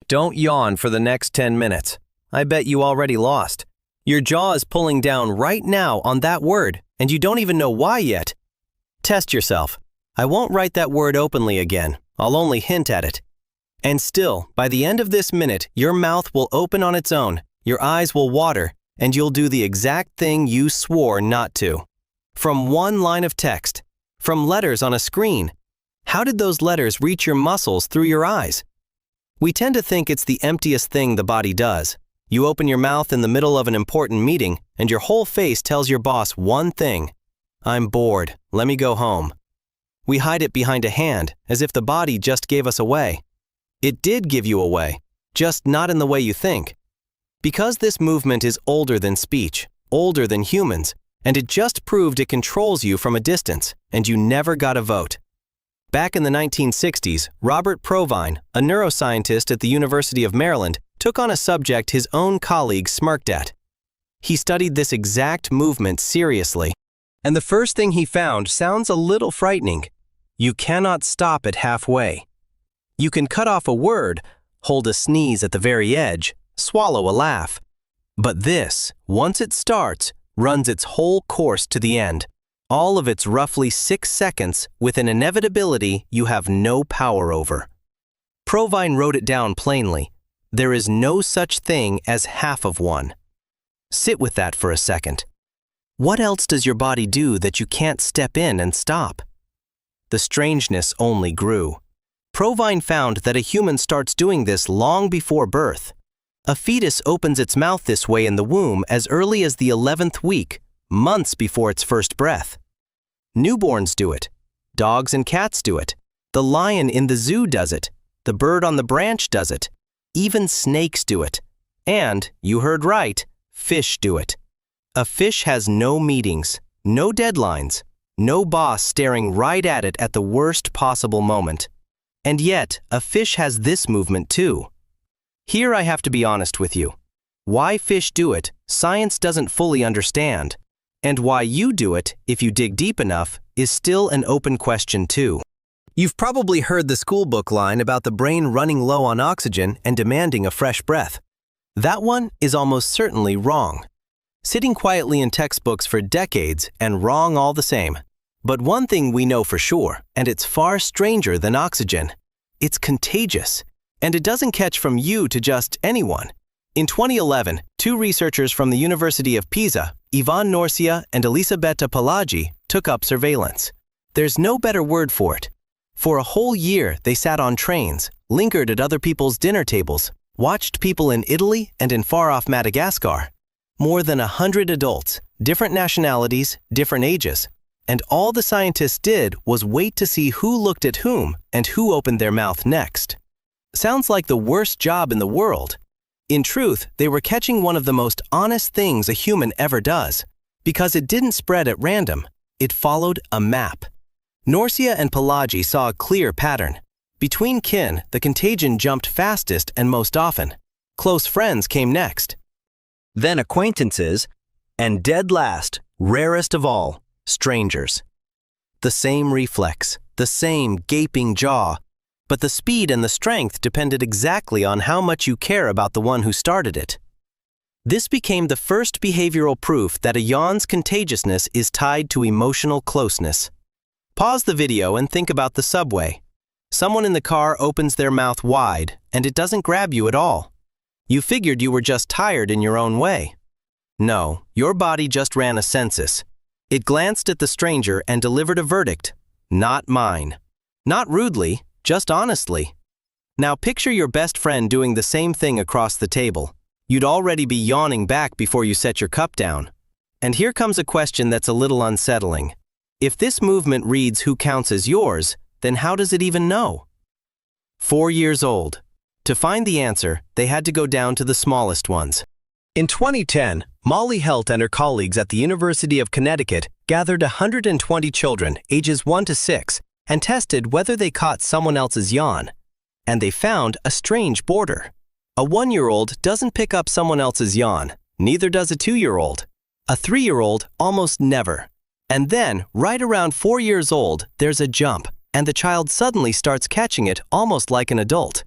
Don't yawn for the next 10 minutes. I bet you already lost. Your jaw is pulling down right now on that word, and you don't even know why yet. Test yourself. I won't write that word openly again. I'll only hint at it. And still, by the end of this minute, your mouth will open on its own, your eyes will water, and you'll do the exact thing you swore not to. From one line of text, from letters on a screen. How did those letters reach your muscles through your eyes? We tend to think it's the emptiest thing the body does. You open your mouth in the middle of an important meeting, and your whole face tells your boss one thing. I'm bored. Let me go home. We hide it behind a hand, as if the body just gave us away. It did give you away, just not in the way you think. Because this movement is older than speech, older than humans, and it just proved it controls you from a distance, and you never got a vote. Back in the 1960s, Robert Provine, a neuroscientist at the University of Maryland, took on a subject his own colleagues smirked at. He studied this exact movement seriously, and the first thing he found sounds a little frightening. You cannot stop it halfway. You can cut off a word, hold a sneeze at the very edge, swallow a laugh. But this, once it starts, runs its whole course to the end. All of its roughly 6 seconds with an inevitability you have no power over. Provine wrote it down plainly. There is no such thing as half of one. Sit with that for a second. What else does your body do that you can't step in and stop? The strangeness only grew. Provine found that a human starts doing this long before birth. A fetus opens its mouth this way in the womb as early as the 11th week, months before its first breath. Newborns do it. Dogs and cats do it. The lion in the zoo does it. The bird on the branch does it. Even snakes do it. And, you heard right, fish do it. A fish has no meetings, no deadlines, no boss staring right at it at the worst possible moment. And yet, a fish has this movement too. Here I have to be honest with you. Why fish do it, science doesn't fully understand. And why you do it, if you dig deep enough, is still an open question too. You've probably heard the school book line about the brain running low on oxygen and demanding a fresh breath. That one is almost certainly wrong. Sitting quietly in textbooks for decades and wrong all the same. But one thing we know for sure, and it's far stranger than oxygen. It's contagious, and it doesn't catch from you to just anyone. In 2011, 2 researchers from the University of Pisa, Ivan Norcia and Elisabetta Palagi, took up surveillance. There's no better word for it. For a whole year, they sat on trains, lingered at other people's dinner tables, watched people in Italy and in far-off Madagascar. More than 100 adults, different nationalities, different ages. And all the scientists did was wait to see who looked at whom and who opened their mouth next. Sounds like the worst job in the world. In truth, they were catching one of the most honest things a human ever does, because it didn't spread at random. It followed a map. Norcia and Palagi saw a clear pattern. Between kin, the contagion jumped fastest and most often. Close friends came next. Then acquaintances, and dead last, rarest of all, strangers. The same reflex, the same gaping jaw, but the speed and the strength depended exactly on how much you care about the one who started it. This became the first behavioral proof that a yawn's contagiousness is tied to emotional closeness. Pause the video and think about the subway. Someone in the car opens their mouth wide, and it doesn't grab you at all. You figured you were just tired in your own way. No, your body just ran a census. It glanced at the stranger and delivered a verdict. Not mine. Not rudely, just honestly. Now picture your best friend doing the same thing across the table. You'd already be yawning back before you set your cup down. And here comes a question that's a little unsettling. If this movement reads who counts as yours, then how does it even know? 4 years old. To find the answer, they had to go down to the smallest ones. In 2010, Molly Helt and her colleagues at the University of Connecticut gathered 120 children ages 1 to 6 and tested whether they caught someone else's yawn. And they found a strange border. A 1-year-old doesn't pick up someone else's yawn, neither does a 2-year-old. A 3-year-old almost never. And then, right around 4 years old, there's a jump, and the child suddenly starts catching it almost like an adult.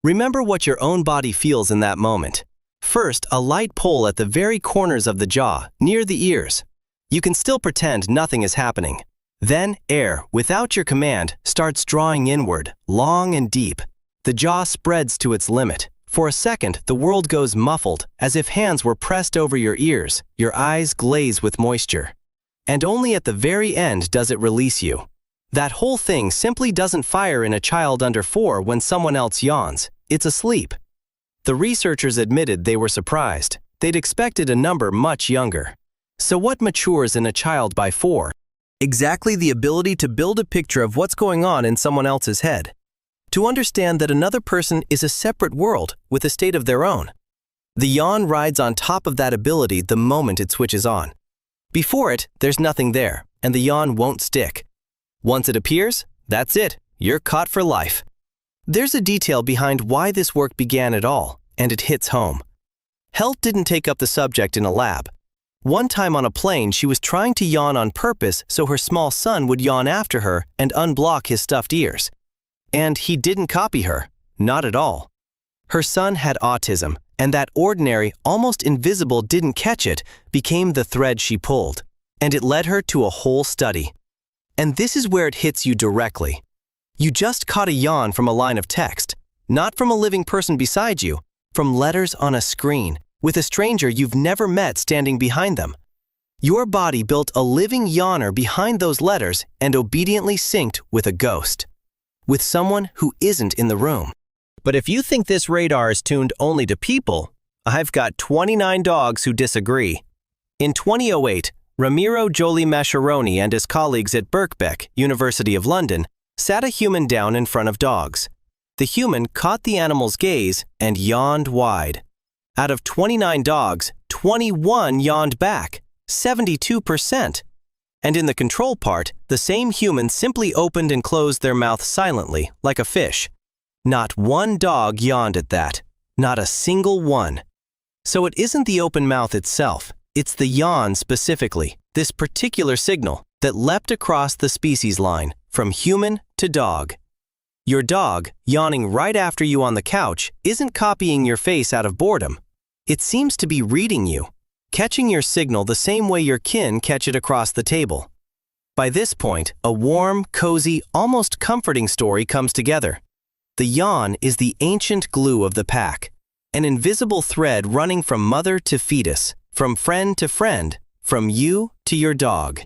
Remember what your own body feels in that moment. First, a light pull at the very corners of the jaw, near the ears. You can still pretend nothing is happening. Then, air, without your command, starts drawing inward, long and deep. The jaw spreads to its limit. For a second, the world goes muffled, as if hands were pressed over your ears, your eyes glaze with moisture. And only at the very end does it release you. That whole thing simply doesn't fire in a child under 4 when someone else yawns. It's asleep. The researchers admitted they were surprised. They'd expected a number much younger. So what matures in a child by 4? Exactly the ability to build a picture of what's going on in someone else's head. To understand that another person is a separate world with a state of their own. The yawn rides on top of that ability the moment it switches on. Before it, there's nothing there, and the yawn won't stick. Once it appears, that's it, you're caught for life. There's a detail behind why this work began at all, and it hits home. Helt didn't take up the subject in a lab. One time on a plane, she was trying to yawn on purpose so her small son would yawn after her and unblock his stuffed ears. And he didn't copy her, not at all. Her son had autism, and that ordinary, almost invisible didn't catch it became the thread she pulled, and it led her to a whole study. And this is where it hits you directly. You just caught a yawn from a line of text, not from a living person beside you, from letters on a screen, with a stranger you've never met standing behind them. Your body built a living yawner behind those letters and obediently synced with a ghost, with someone who isn't in the room. But if you think this radar is tuned only to people, I've got 29 dogs who disagree. In 2008, Ramiro Jolie Mascheroni and his colleagues at Birkbeck, University of London, sat a human down in front of dogs. The human caught the animal's gaze and yawned wide. Out of 29 dogs, 21 yawned back, 72%. And in the control part, the same human simply opened and closed their mouth silently, like a fish. Not one dog yawned at that, not a single one. So it isn't the open mouth itself, it's the yawn specifically, this particular signal that leapt across the species line, from human to dog. Your dog, yawning right after you on the couch, isn't copying your face out of boredom. It seems to be reading you, catching your signal the same way your kin catch it across the table. By this point, a warm, cozy, almost comforting story comes together. The yawn is the ancient glue of the pack, an invisible thread running from mother to fetus, from friend to friend, from you to your dog.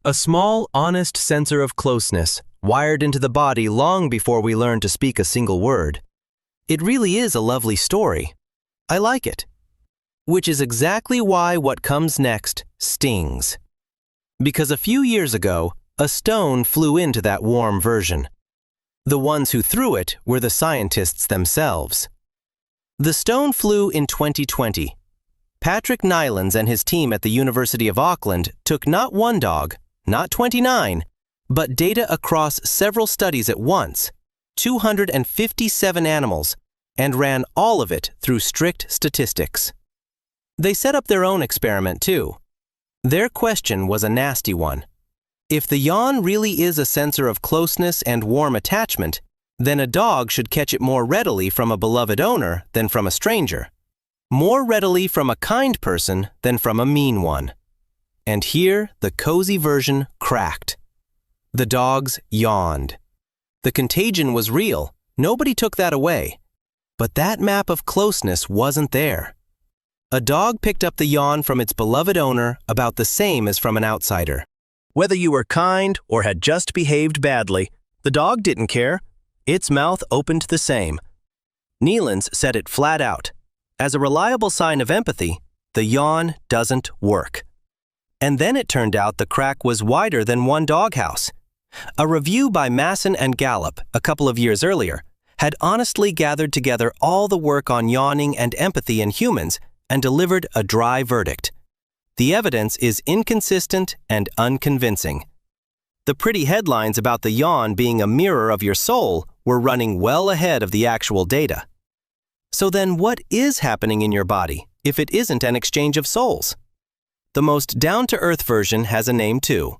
A small, honest sensor of closeness, wired into the body long before we learn to speak a single word. It really is a lovely story. I like it. Which is exactly why what comes next stings. Because a few years ago, a stone flew into that warm version. The ones who threw it were the scientists themselves. The stone flew in 2020. Patrick Nylands and his team at the University of Auckland took not one dog, not 29, but data across several studies at once, 257 animals, and ran all of it through strict statistics. They set up their own experiment too. Their question was a nasty one. If the yawn really is a sensor of closeness and warm attachment, then a dog should catch it more readily from a beloved owner than from a stranger. More readily from a kind person than from a mean one. And here, the cozy version cracked. The dogs yawned. The contagion was real. Nobody took that away. But that map of closeness wasn't there. A dog picked up the yawn from its beloved owner about the same as from an outsider. Whether you were kind or had just behaved badly, the dog didn't care. Its mouth opened the same. Nylands said it flat out. As a reliable sign of empathy, the yawn doesn't work. And then it turned out the crack was wider than one doghouse. A review by Masson and Gallup a couple of years earlier had honestly gathered together all the work on yawning and empathy in humans and delivered a dry verdict. The evidence is inconsistent and unconvincing. The pretty headlines about the yawn being a mirror of your soul were running well ahead of the actual data. So then what is happening in your body if it isn't an exchange of souls? The most down-to-earth version has a name too.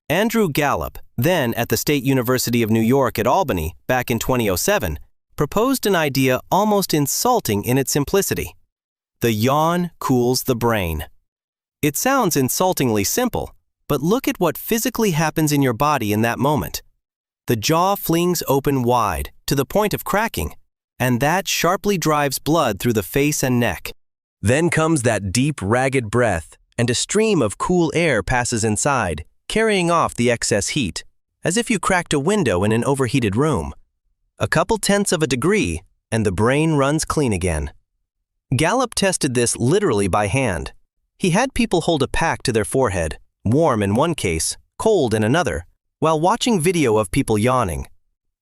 Andrew Gallup, then at the State University of New York at Albany back in 2007, proposed an idea almost insulting in its simplicity. The yawn cools the brain. It sounds insultingly simple, but look at what physically happens in your body in that moment. The jaw flings open wide, to the point of cracking, and that sharply drives blood through the face and neck. Then comes that deep, ragged breath, and a stream of cool air passes inside, carrying off the excess heat, as if you cracked a window in an overheated room. A couple tenths of a degree, and the brain runs clean again. Gallup tested this literally by hand. He had people hold a pack to their forehead, warm in one case, cold in another, while watching video of people yawning.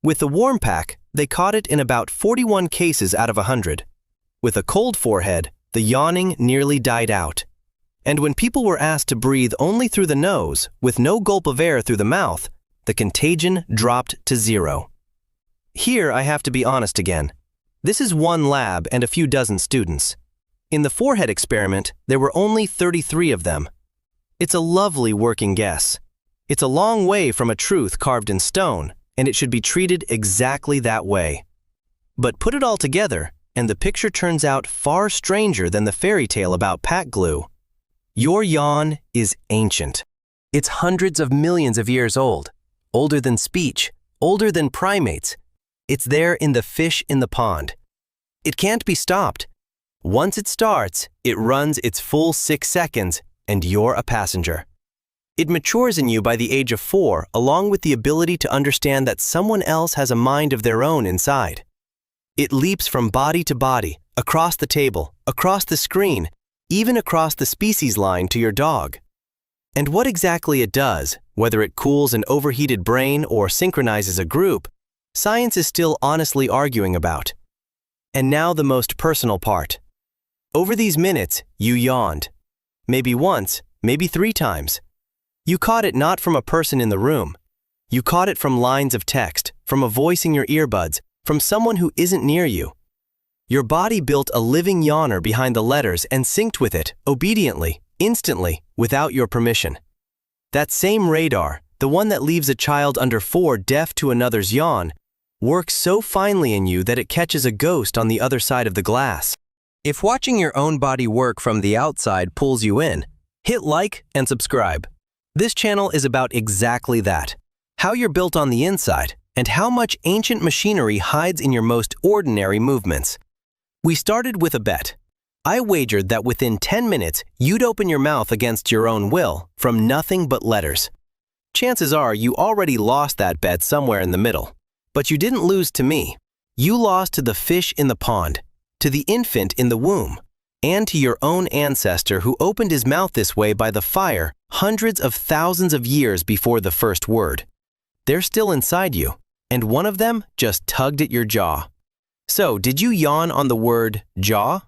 With the warm pack, they caught it in about 41 cases out of 100. With a cold forehead, the yawning nearly died out. And when people were asked to breathe only through the nose, with no gulp of air through the mouth, the contagion dropped to 0. Here I have to be honest again. This is one lab and a few dozen students. In the forehead experiment, there were only 33 of them. It's a lovely working guess. It's a long way from a truth carved in stone, and it should be treated exactly that way. But put it all together, and the picture turns out far stranger than the fairy tale about pack glue. Your yawn is ancient. It's hundreds of millions of years old, older than speech, older than primates. It's there in the fish in the pond. It can't be stopped. Once it starts, it runs its full 6 seconds, and you're a passenger. It matures in you by the age of 4, along with the ability to understand that someone else has a mind of their own inside. It leaps from body to body, across the table, across the screen, even across the species line to your dog. And what exactly it does, whether it cools an overheated brain or synchronizes a group, science is still honestly arguing about. And now the most personal part. Over these minutes, you yawned. Maybe once, maybe 3 times. You caught it not from a person in the room. You caught it from lines of text, from a voice in your earbuds, from someone who isn't near you. Your body built a living yawner behind the letters and synced with it, obediently, instantly, without your permission. That same radar, the one that leaves a child under 4 deaf to another's yawn, works so finely in you that it catches a ghost on the other side of the glass. If watching your own body work from the outside pulls you in, hit like and subscribe. This channel is about exactly that, how you're built on the inside, and how much ancient machinery hides in your most ordinary movements. We started with a bet. I wagered that within 10 minutes, you'd open your mouth against your own will, from nothing but letters. Chances are you already lost that bet somewhere in the middle. But you didn't lose to me. You lost to the fish in the pond, to the infant in the womb, and to your own ancestor who opened his mouth this way by the fire hundreds of thousands of years before the first word. They're still inside you, and one of them just tugged at your jaw. So, did you yawn on the word jaw?